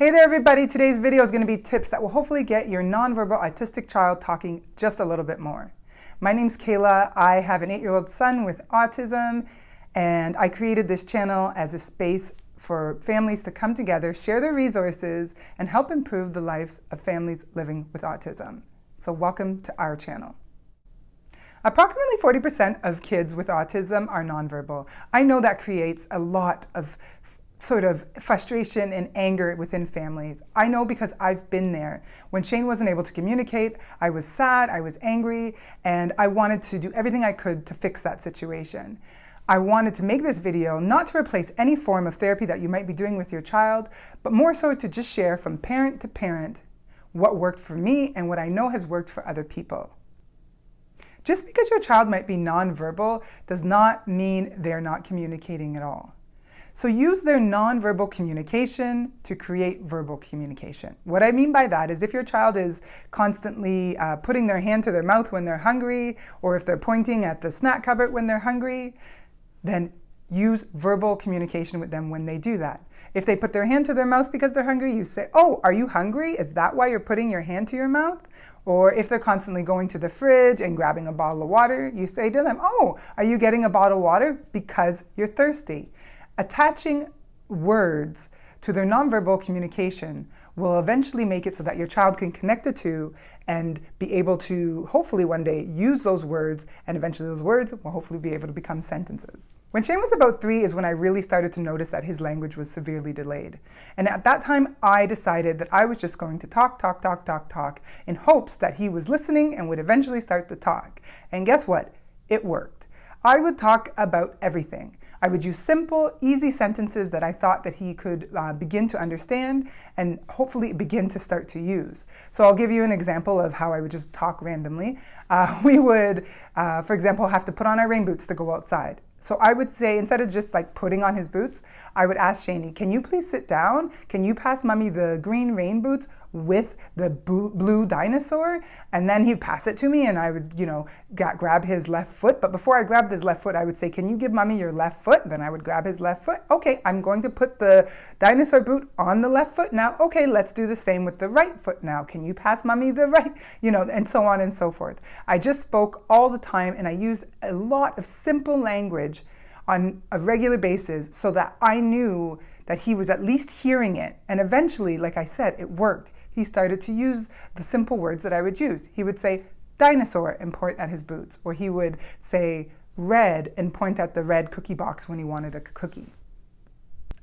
Hey there everybody, today's video is going to be tips that will hopefully get your nonverbal autistic child talking just a little bit more. My name's Kayla, I have an 8-year-old son with autism, and I created this channel as a space for families to come together, share their resources, and help improve the lives of families living with autism. So welcome to our channel. Approximately 40% of kids with autism are nonverbal. I know that creates a lot of sort of frustration and anger within families. I know because I've been there. When Shane wasn't able to communicate, I was sad, I was angry, and I wanted to do everything I could to fix that situation. I wanted to make this video not to replace any form of therapy that you might be doing with your child, but more so to just share from parent to parent what worked for me and what I know has worked for other people. Just because your child might be nonverbal does not mean they're not communicating at all. So use their nonverbal communication to create verbal communication. What I mean by that is if your child is constantly putting their hand to their mouth when they're hungry, or if they're pointing at the snack cupboard when they're hungry, then use verbal communication with them when they do that. If they put their hand to their mouth because they're hungry, you say, "Oh, are you hungry? Is that why you're putting your hand to your mouth?" Or if they're constantly going to the fridge and grabbing a bottle of water, you say to them, "Oh, are you getting a bottle of water because you're thirsty?" Attaching words to their nonverbal communication will eventually make it so that your child can connect the two and be able to hopefully one day use those words, and eventually those words will hopefully be able to become sentences. When Shane was about 3 is when I really started to notice that his language was severely delayed. And at that time, I decided that I was just going to talk in hopes that he was listening and would eventually start to talk. And guess what? It worked. I would talk about everything. I would use simple, easy sentences that I thought that he could begin to understand and hopefully begin to start to use. So I'll give you an example of how I would just talk randomly. We would, for example, have to put on our rain boots to go outside. So I would say, instead of just like putting on his boots, I would ask Shaney, "Can you please sit down? Can you pass mommy the green rain boots with the blue dinosaur?" And then he'd pass it to me and I would, grab his left foot. But before I grabbed his left foot, I would say, "Can you give mommy your left foot?" Then I would grab his left foot. "Okay, I'm going to put the dinosaur boot on the left foot now. Okay, let's do the same with the right foot now. Can you pass mommy the right?" And so on and so forth. I just spoke all the time and I used a lot of simple language on a regular basis so that I knew that he was at least hearing it. And eventually, like I said, it worked. He started to use the simple words that I would use. He would say dinosaur and point at his boots, or he would say red and point at the red cookie box when he wanted a cookie.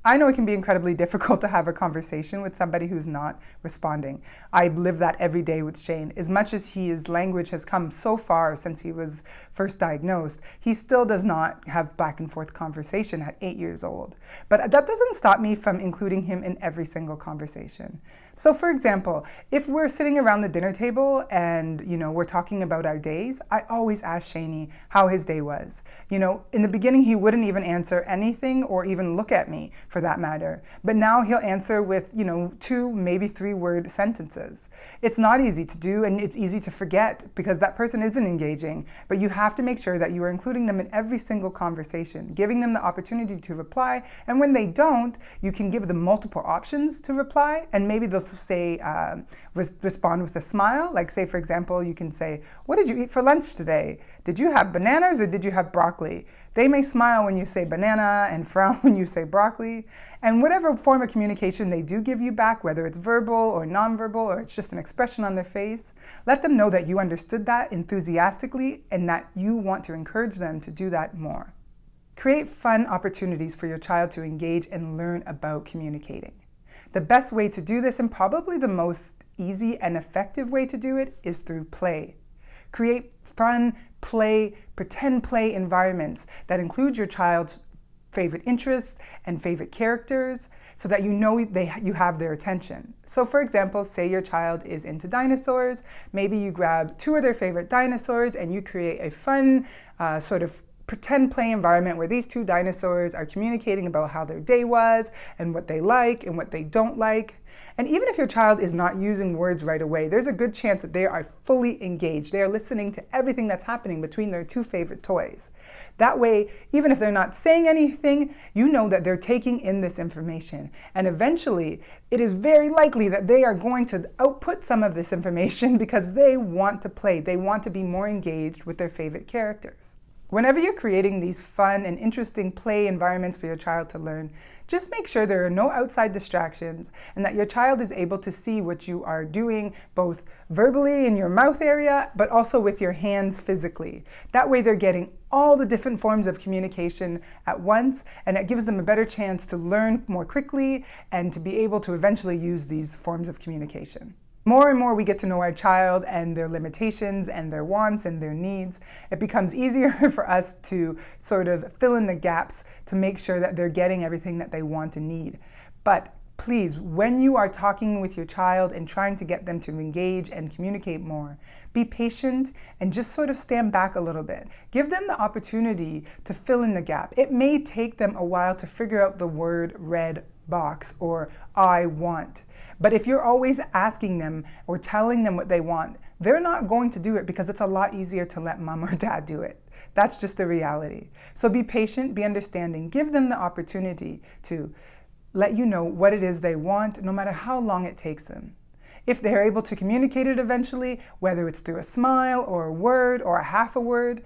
I know it can be incredibly difficult to have a conversation with somebody who's not responding. I live that every day with Shane. As much as his language has come so far since he was first diagnosed, he still does not have back and forth conversation at 8 years old. But that doesn't stop me from including him in every single conversation. So for example, if we're sitting around the dinner table and we're talking about our days, I always ask Shaney how his day was. In the beginning he wouldn't even answer anything or even look at me for that matter. But now he'll answer with, 2, maybe 3-word sentences. It's not easy to do and it's easy to forget because that person isn't engaging, but you have to make sure that you are including them in every single conversation, giving them the opportunity to reply. And when they don't, you can give them multiple options to reply, and maybe they'll say, respond with a smile. Like say, for example, you can say, "What did you eat for lunch today? Did you have bananas or did you have broccoli?" They may smile when you say banana and frown when you say broccoli. And whatever form of communication they do give you back, whether it's verbal or nonverbal or it's just an expression on their face, let them know that you understood that enthusiastically and that you want to encourage them to do that more. Create fun opportunities for your child to engage and learn about communicating. The best way to do this, and probably the most easy and effective way to do it, is through play. Create fun, pretend play environments that include your child's favorite interests and favorite characters so that you have their attention. So for example, say your child is into dinosaurs, maybe you grab 2 of their favorite dinosaurs and you create a fun sort of pretend play environment where these two dinosaurs are communicating about how their day was and what they like and what they don't like. And even if your child is not using words right away, there's a good chance that they are fully engaged. They are listening to everything that's happening between their two favorite toys. That way, even if they're not saying anything, you know that they're taking in this information. And eventually, it is very likely that they are going to output some of this information because they want to play. They want to be more engaged with their favorite characters. Whenever you're creating these fun and interesting play environments for your child to learn, just make sure there are no outside distractions and that your child is able to see what you are doing, both verbally in your mouth area, but also with your hands physically. That way they're getting all the different forms of communication at once, and it gives them a better chance to learn more quickly and to be able to eventually use these forms of communication. More and more we get to know our child and their limitations and their wants and their needs, it becomes easier for us to sort of fill in the gaps to make sure that they're getting everything that they want and need. But please, when you are talking with your child and trying to get them to engage and communicate more, be patient and just sort of stand back a little bit. Give them the opportunity to fill in the gap. It may take them a while to figure out the word red box or I want. But if you're always asking them or telling them what they want, they're not going to do it because it's a lot easier to let mom or dad do it. That's just the reality. So be patient, be understanding, give them the opportunity to let you know what it is they want, no matter how long it takes them. If they're able to communicate it eventually, whether it's through a smile or a word or a half a word,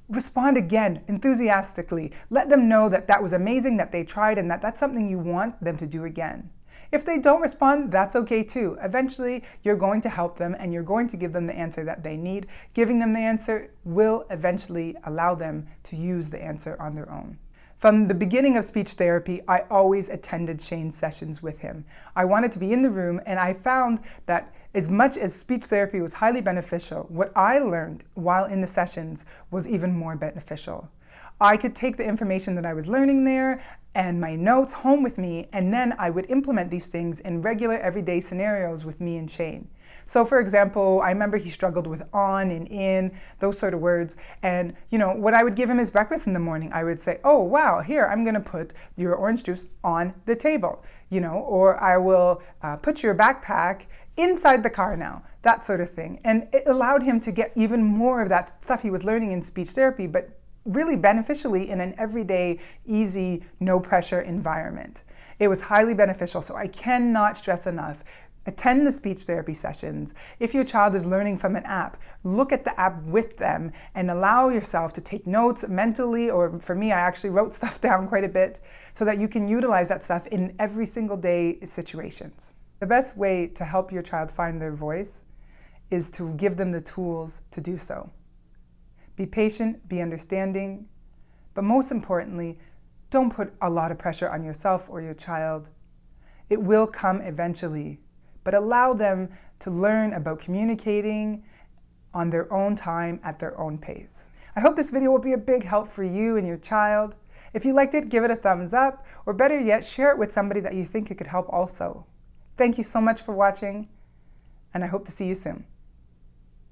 respond again enthusiastically. Let them know that that was amazing, that they tried, and that that's something you want them to do again. If they don't respond, that's okay too. Eventually, you're going to help them and you're going to give them the answer that they need. Giving them the answer will eventually allow them to use the answer on their own. From the beginning of speech therapy, I always attended Shane's sessions with him. I wanted to be in the room, and I found that as much as speech therapy was highly beneficial, what I learned while in the sessions was even more beneficial. I could take the information that I was learning there and my notes home with me, and then I would implement these things in regular everyday scenarios with me and Shane. So for example, I remember he struggled with on and in, those sort of words. And when I would give him his breakfast in the morning, I would say, oh wow, here, I'm gonna put your orange juice on the table, or I will put your backpack inside the car now, that sort of thing. And it allowed him to get even more of that stuff he was learning in speech therapy, but really beneficially in an everyday, easy, no pressure environment. It was highly beneficial, so I cannot stress enough. Attend the speech therapy sessions. If your child is learning from an app, look at the app with them and allow yourself to take notes mentally, or for me, I actually wrote stuff down quite a bit so that you can utilize that stuff in every single day situations. The best way to help your child find their voice is to give them the tools to do so. Be patient, be understanding, but most importantly, don't put a lot of pressure on yourself or your child. It will come eventually, but allow them to learn about communicating on their own time at their own pace. I hope this video will be a big help for you and your child. If you liked it, give it a thumbs up, or better yet, share it with somebody that you think it could help also. Thank you so much for watching, and I hope to see you soon.